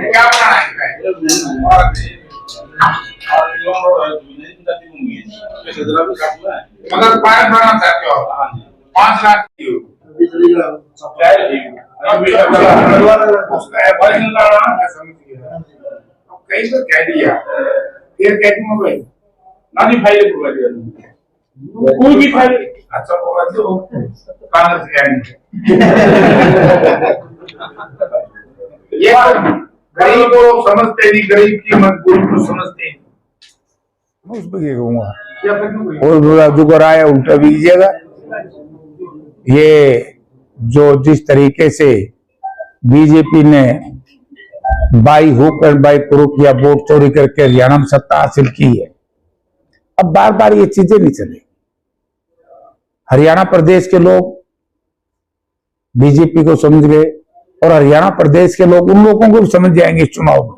क्या बनाना मगर पायलट बनाना चाहते हो? 5 लाख कई तो कह दिया, फिर कह दूंगा भाई ना नहीं फाइल कोई भी फाइल अच्छा होगा तो कांग्रेस ये गरीब को समझते नहीं, गरीब की मजबूरी को समझते नहीं। उस पर क्या कहूँगा और जो राय उल्टा भी लीजिएगा। ये जो जिस तरीके से बीजेपी ने by hook and by crook या वोट चोरी करके हरियाणा में सत्ता हासिल की है, अब बार बार ये चीजें नहीं चले। हरियाणा प्रदेश के लोग बीजेपी को समझ गए और हरियाणा प्रदेश के लोग उन लोगों को भी समझ जाएंगे इस चुनाव में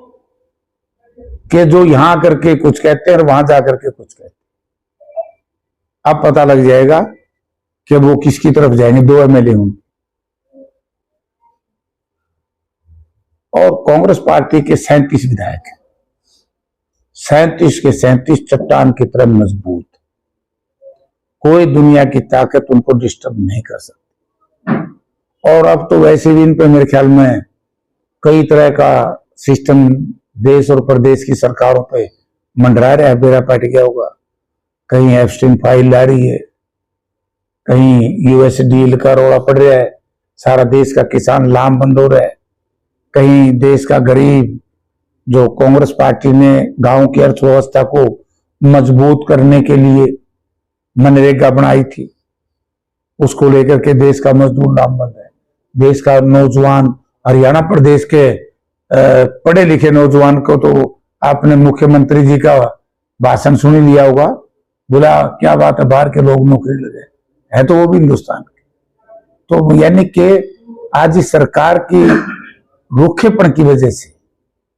कि जो यहां करके कुछ कहते हैं और वहां जाकर के कुछ कहते हैं। अब पता लग जाएगा कि वो किसकी तरफ जाएंगे। 2 एमएलए होंगे और कांग्रेस पार्टी के 37 विधायक हैं। 37 के 37 चट्टान की तरह मजबूत, कोई दुनिया की ताकत उनको डिस्टर्ब नहीं कर सकती। और अब तो वैसे भी इन पे मेरे ख्याल में कई तरह का सिस्टम देश और प्रदेश की सरकारों पे मंडरा रहा है। बेड़ा पार्ट गया होगा, कहीं एप्स्टीन फाइल ला रही है, कहीं यूएस डील का रोड़ा पड़ रहा है, सारा देश का किसान लामबंद हो रहा है, कहीं देश का गरीब जो कांग्रेस पार्टी ने गांव की अर्थव्यवस्था को मजबूत करने के लिए मनरेगा बनाई थी, उसको लेकर के देश का मजदूर लामबंद है। देश का नौजवान, हरियाणा प्रदेश के पढ़े लिखे नौजवान को तो आपने मुख्यमंत्री जी का भाषण सुन लिया होगा, बोला क्या बात है बाहर के लोग नौकरी लगे है, तो वो भी हिंदुस्तान के। तो यानी कि आज इस सरकार की रूखेपन की वजह से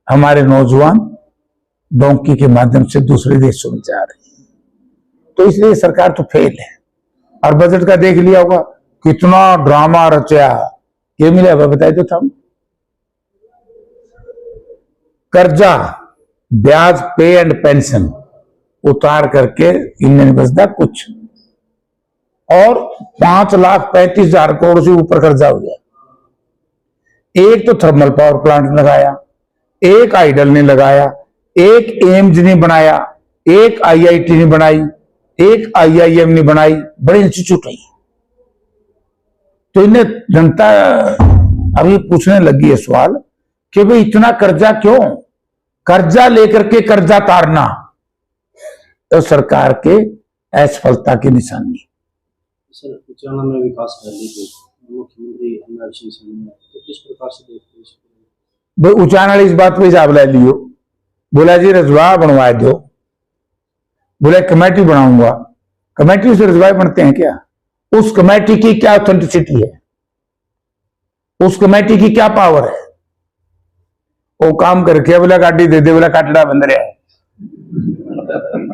हमारे नौजवान डोंकी के माध्यम से दूसरे देशों में जा रहे हैं, तो इसलिए सरकार तो फेल है। और बजट का देख लिया होगा कितना ड्रामा रचा, ये मिला बताए तो था। कर्जा, ब्याज, पे एंड पेंशन उतार करके इन्हें बचता कुछ, और 5,35,000 करोड़ से ऊपर कर्जा हो गया। एक तो थर्मल पावर प्लांट लगाया, एक आइडल ने लगाया, एक एम्स ने बनाया, एक आईआईटी ने बनाई, एक आईआईएम ने बनाई, बड़े इंस्टीट्यूट है। तो इन्हें जनता अभी पूछने लगी है सवाल कि भाई इतना कर्जा क्यों? कर्जा लेकर के कर्जा तारना तो सरकार के असफलता की निशानी। सर, उचाना में विकास कर ली मुख्यमंत्री अमर सिंह ने, तो किस प्रकार से देखते हैं? भाई उचाना इस बात पे हिसाब ले लियो, बोला जी रजवा बनवा दो, बोले कमेटी बनाऊंगा। कमेटी से रजवाए बनते हैं क्या? उस कमेटी की क्या ऑथेंटिसिटी है? उस कमेटी की क्या पावर है? वो काम करके बोला गाड़ी दे दे, बोला काटड़ा बंद रहा है,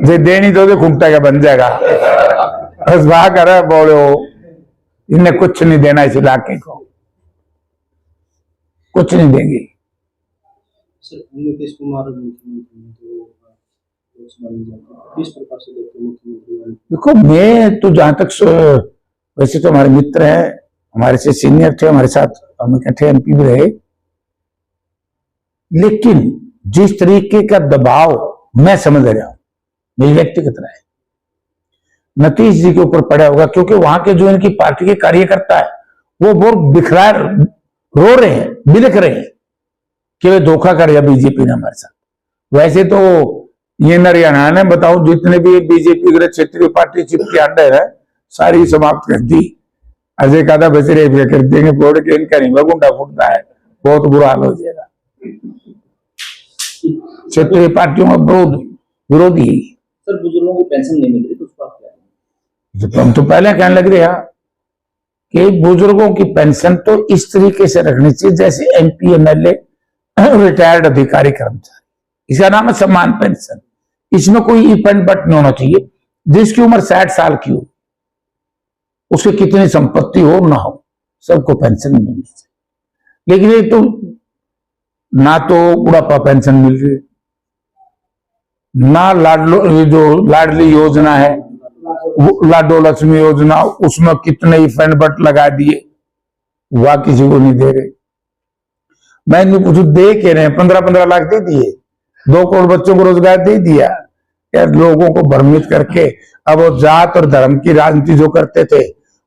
जे देनी तो खूंटा क्या बन जाएगा। रजवा कर बोलो, इन्हें कुछ नहीं देना इस इलाके को, कुछ नहीं देंगे। नीतीश कुमार किस प्रकार से देखते हैं मुख्यमंत्री? देखो मैं तो जहां तक वैसे तो हमारे मित्र हैं, हमारे से सीनियर थे, हमारे साथ हम इकट्ठे एमपी भी रहे, लेकिन जिस तरीके का दबाव मैं समझ रहा हूं, मेरी व्यक्तिगत राय, नीतीश जी के ऊपर पड़ा होगा, क्योंकि वहां के जो इनकी पार्टी के कार्यकर्ता है वो बहुत बिखरा रो रहे हैं, बिलख रहे हैं कि वे धोखा कर दिया बीजेपी ने हमारे साथ। वैसे तो ये हरियाणा ने बताओ जितने भी बीजेपी क्षेत्रीय पार्टी चिप के अंडर है सारी समाप्त कर दी। अजय कादा बचरे कर देंगे बोर्ड के, इनका नहीं गुंडा फूटता है, बहुत बुरा हाल हो जाएगा। क्षेत्रीय पार्टियों का विरोधी। सर, बुजुर्गों को पेंशन नहीं मिल रही तो उसका क्या है? जब हम तो पहले कहने लग रहे हैं कि बुजुर्गों की पेंशन तो इस तरीके से रखनी चाहिए जैसे एमपी एमएलए रिटायर्ड अधिकारी कर्मचारी, इसका नाम है सम्मान पेंशन। इसमें कोई इफेंट बट नहीं होना चाहिए। जिसकी उम्र 60 साल की हो, उसकी कितनी संपत्ति हो ना हो, सबको पेंशन मिलनी चाहिए। लेकिन ये तो ना तो बुढ़ापा पेंशन मिल रही है, ना लाडली योजना है, लाडो लक्ष्मी योजना, उसमें कितने ही फंड बट लगा दिए, वह किसी को नहीं दे रहे। मैंने पूछू दे के रहे 15-15 लाख दे दिए, 2 करोड़ बच्चों को रोजगार दे दिया यार, लोगों को भ्रमित करके। अब वो जात और धर्म की राजनीति जो करते थे,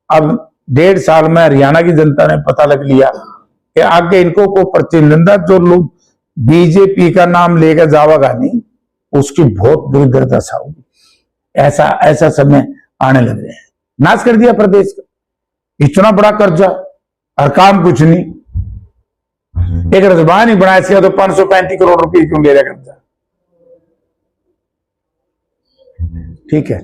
अब 1.5 साल में हरियाणा की जनता ने पता लग लिया कि आगे इनको को प्रतिनिधित्व, जो लोग बीजेपी का नाम लेकर जावागा नहीं, उसकी बहुत बुरी दुर्दशा होगी। ऐसा समय आने लग रहे हैं। नाश कर दिया प्रदेश का, इतना बड़ा कर्जा और काम कुछ नहीं। एक रजबा नहीं बनाया इसका तो 535 करोड़ रुपए क्यों ले रहा कर्जा। ठीक है।